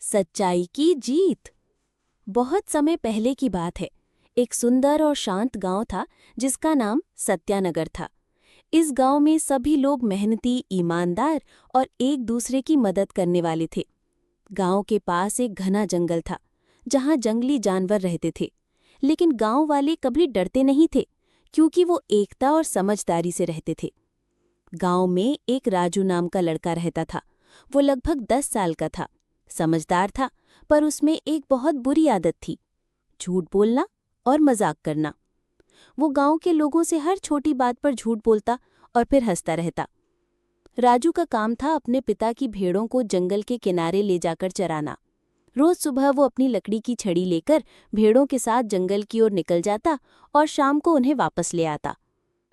सच्चाई की जीत। बहुत समय पहले की बात है। एक सुंदर और शांत गांव था जिसका नाम सत्यानगर था। इस गांव में सभी लोग मेहनती, ईमानदार और एक दूसरे की मदद करने वाले थे। गांव के पास एक घना जंगल था जहां जंगली जानवर रहते थे, लेकिन गांव वाले कभी डरते नहीं थे क्योंकि वो एकता और समझदारी से रहते थे। गांव में एक राजू नाम का लड़का रहता था। वो लगभग 10 साल का था, समझदार था, पर उसमें एक बहुत बुरी आदत थी, झूठ बोलना और मजाक करना। वो गांव के लोगों से हर छोटी बात पर झूठ बोलता और फिर हंसता रहता। राजू का काम था अपने पिता की भेड़ों को जंगल के किनारे ले जाकर चराना। रोज सुबह वो अपनी लकड़ी की छड़ी लेकर भेड़ों के साथ जंगल की ओर निकल जाता और शाम को उन्हें वापस ले आता।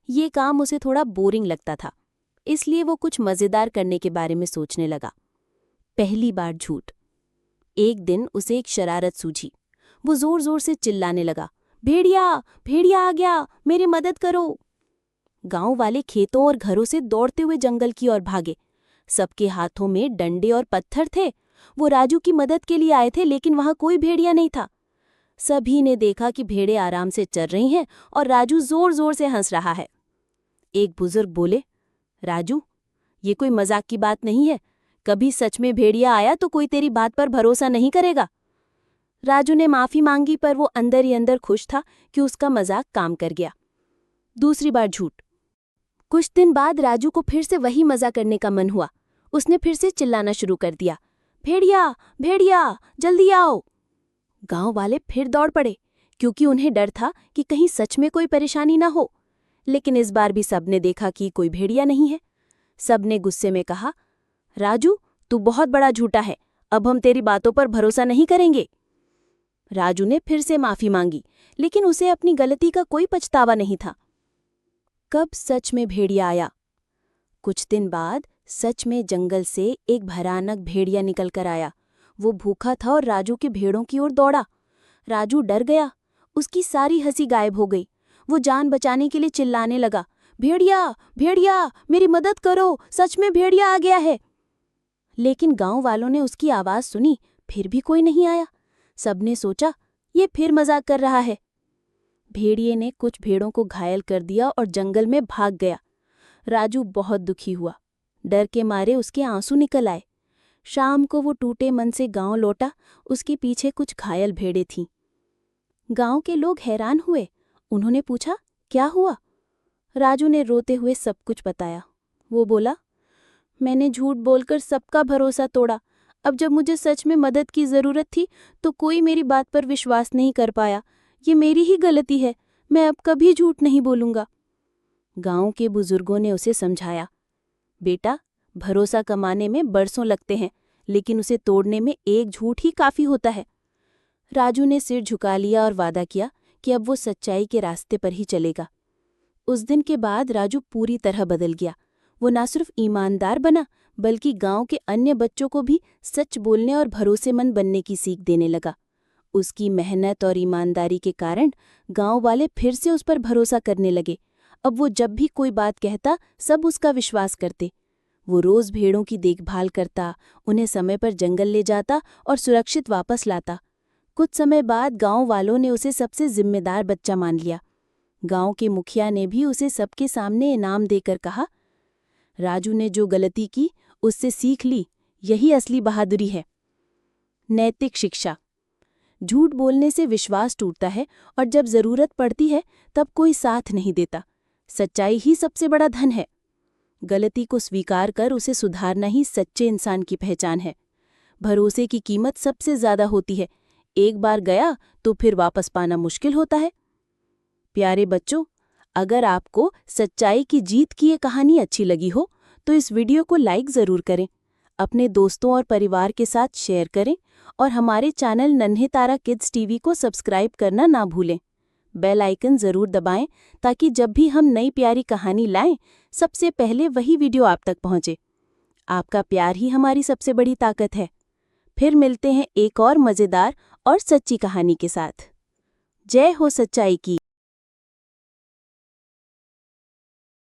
ये काम उसे थोड़ा बोरिंग लगता था, इसलिए वो कुछ मजेदार करने के बारे में सोचने लगा। पहली बार झूठ। एक दिन उसे एक शरारत सूझी। वो जोर जोर से चिल्लाने लगा, भेड़िया, भेड़िया आ गया, मेरी मदद करो। गांव वाले खेतों और घरों से दौड़ते हुए जंगल की ओर भागे। सबके हाथों में डंडे और पत्थर थे। वो राजू की मदद के लिए आए थे, लेकिन वहां कोई भेड़िया नहीं था। सभी ने देखा कि भेड़ें आराम से चर रही हैं और राजू जोर जोर से हंस रहा है। एक बुजुर्ग बोले, राजू, ये कोई मजाक की बात नहीं है। कभी सच में भेड़िया आया तो कोई तेरी बात पर भरोसा नहीं करेगा। राजू ने माफी मांगी, पर वो अंदर ही अंदर खुश था कि उसका मजाक काम कर गया। दूसरी बार झूठ। कुछ दिन बाद राजू को फिर से वही मजा करने का मन हुआ। उसने फिर से चिल्लाना शुरू कर दिया, भेड़िया, भेड़िया, जल्दी आओ। गांव वाले फिर दौड़ पड़े क्योंकि उन्हें डर था कि कहीं सच में कोई परेशानी ना हो। लेकिन इस बार भी सबने देखा कि कोई भेड़िया नहीं है। सबने गुस्से में कहा, राजू, तू बहुत बड़ा झूठा है, अब हम तेरी बातों पर भरोसा नहीं करेंगे। राजू ने फिर से माफी मांगी, लेकिन उसे अपनी गलती का कोई पछतावा नहीं था। कब सच में भेड़िया आया? कुछ दिन बाद सच में जंगल से एक भयानक भेड़िया निकल कर आया। वो भूखा था और राजू के भेड़ों की ओर दौड़ा। राजू डर गया, उसकी सारी हंसी गायब हो गई। वो जान बचाने के लिए चिल्लाने लगा, भेड़िया, भेड़िया, मेरी मदद करो, सच में भेड़िया आ गया है। लेकिन गांव वालों ने उसकी आवाज सुनी, फिर भी कोई नहीं आया। सबने सोचा, ये फिर मजाक कर रहा है। भेड़िए ने कुछ भेड़ों को घायल कर दिया और जंगल में भाग गया। राजू बहुत दुखी हुआ। डर के मारे उसके आंसू निकल आए। शाम को वो टूटे मन से गांव लौटा। उसके पीछे कुछ घायल भेड़ें थीं। गांव के लोग हैरान हुए। उन्होंने पूछा, क्या हुआ? राजू ने रोते हुए सब कुछ बताया। वो बोला, मैंने झूठ बोलकर सबका भरोसा तोड़ा। अब जब मुझे सच में मदद की जरूरत थी तो कोई मेरी बात पर विश्वास नहीं कर पाया। ये मेरी ही गलती है। मैं अब कभी झूठ नहीं बोलूंगा। गांव के बुजुर्गों ने उसे समझाया, बेटा, भरोसा कमाने में बरसों लगते हैं, लेकिन उसे तोड़ने में एक झूठ ही काफी होता है। राजू ने सिर झुका लिया और वादा किया कि अब वो सच्चाई के रास्ते पर ही चलेगा। उस दिन के बाद राजू पूरी तरह बदल गया। वो न सिर्फ ईमानदार बना, बल्कि गांव के अन्य बच्चों को भी सच बोलने और भरोसेमंद बनने की सीख देने लगा। उसकी मेहनत और ईमानदारी के कारण गांव वाले फिर से उस पर भरोसा करने लगे। अब वो जब भी कोई बात कहता, सब उसका विश्वास करते। वो रोज भेड़ों की देखभाल करता, उन्हें समय पर जंगल ले जाता और सुरक्षित वापस लाता। कुछ समय बाद गांव वालों ने उसे सबसे जिम्मेदार बच्चा मान लिया। गांव के मुखिया ने भी उसे सबके सामने इनाम देकर कहा, राजू ने जो गलती की उससे सीख ली, यही असली बहादुरी है। नैतिक शिक्षा। झूठ बोलने से विश्वास टूटता है और जब जरूरत पड़ती है तब कोई साथ नहीं देता। सच्चाई ही सबसे बड़ा धन है। गलती को स्वीकार कर उसे सुधारना ही सच्चे इंसान की पहचान है। भरोसे की कीमत सबसे ज्यादा होती है। एक बार गया तो फिर वापस पाना मुश्किल होता है। प्यारे बच्चों, अगर आपको सच्चाई की जीत की ये कहानी अच्छी लगी हो तो इस वीडियो को लाइक ज़रूर करें, अपने दोस्तों और परिवार के साथ शेयर करें और हमारे चैनल नन्हे तारा किड्स टीवी को सब्सक्राइब करना ना भूलें। बेल आइकन ज़रूर दबाएं ताकि जब भी हम नई प्यारी कहानी लाएं, सबसे पहले वही वीडियो आप तक पहुंचे। आपका प्यार ही हमारी सबसे बड़ी ताकत है। फिर मिलते हैं एक और मज़ेदार और सच्ची कहानी के साथ। जय हो सच्चाई की।